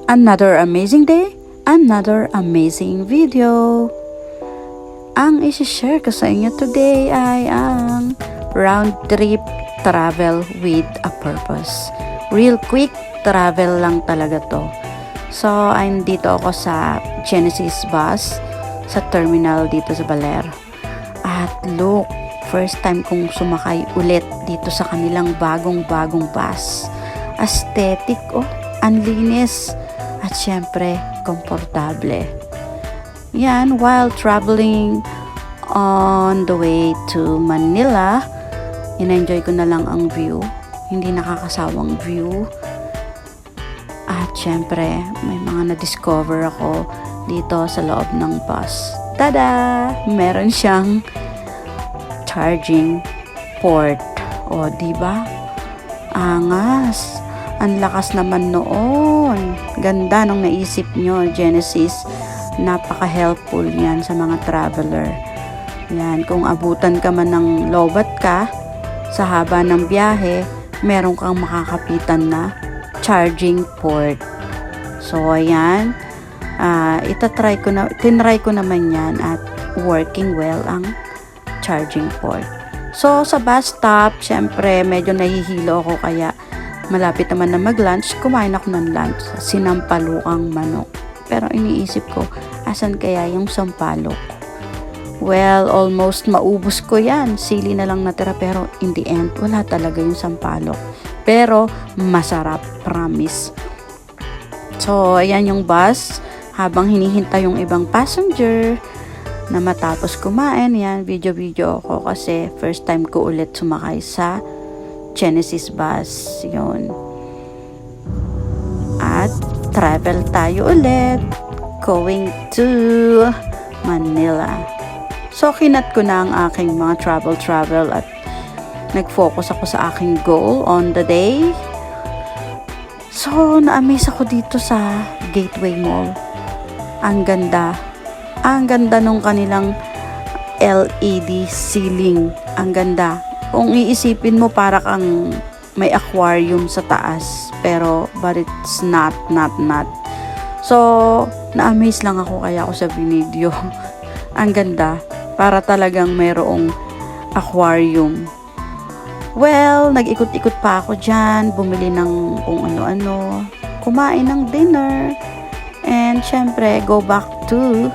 Another amazing day, another amazing video. Ang isi-share ko sa inyo today ay ang round trip travel with a purpose. Real quick travel lang talaga to. So, dito ako sa Genesis bus sa terminal dito sa Baler. At look, first time kong sumakay ulit dito sa kanilang bagong-bagong bus. Aesthetic, ang linis. At syempre, komportable. Yan, while traveling on the way to Manila, in-enjoy ko na lang ang view. Hindi nakakasawang view. At syempre, may mga na-discover ako dito sa loob ng bus. Tada! Meron siyang charging port. O, diba? Angas! Ang lakas naman noon. Ganda nung naisip nyo, Genesis. Napaka-helpful yan sa mga traveler. Yan, kung abutan ka man ng lobat ka, sa haba ng biyahe, meron kang makakapitan na charging port. So, ayan. Tinry ko naman yan at working well ang charging port. So, sa bus stop, syempre, medyo nahihilo ako kaya malapit naman na mag-lunch, kumain ako ng lunch. Sinampalukang manok. Pero iniisip ko, asan kaya yung sampalok? Well, almost maubos ko yan. Sili na lang natira pero in the end, wala talaga yung sampalok. Pero masarap, promise. So, ayan yung bus. Habang hinihintay yung ibang passenger na matapos kumain, yan, video-video ako kasi first time ko ulit sumakay sa Genesis bus. Yun. At travel tayo ulit. Going to Manila. So, kinat ko na ang aking mga travel at nag-focus ako sa aking goal on the day. So, na-amaze ako dito sa Gateway Mall. Ang ganda. Ang ganda nung kanilang LED ceiling. Ang ganda. Kung iisipin mo para kang may aquarium sa taas, but it's not. So, na-amaze lang ako kaya ako sa video. Ang ganda, para talagang mayroong aquarium. Well, nag-ikot-ikot pa ako dyan, bumili ng kung ano-ano, kumain ng dinner, and syempre, go back to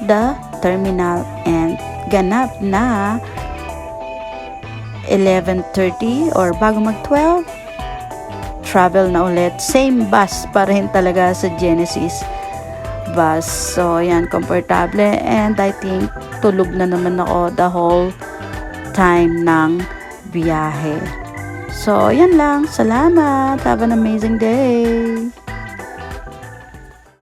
the terminal and ganap na 11:30 or bago mag-12, travel na ulit. Same bus pa rin talaga sa Genesis bus. So, yan, komportable. And I think, tulog na naman ako the whole time ng biyahe. So, yan lang. Salamat. Have an amazing day.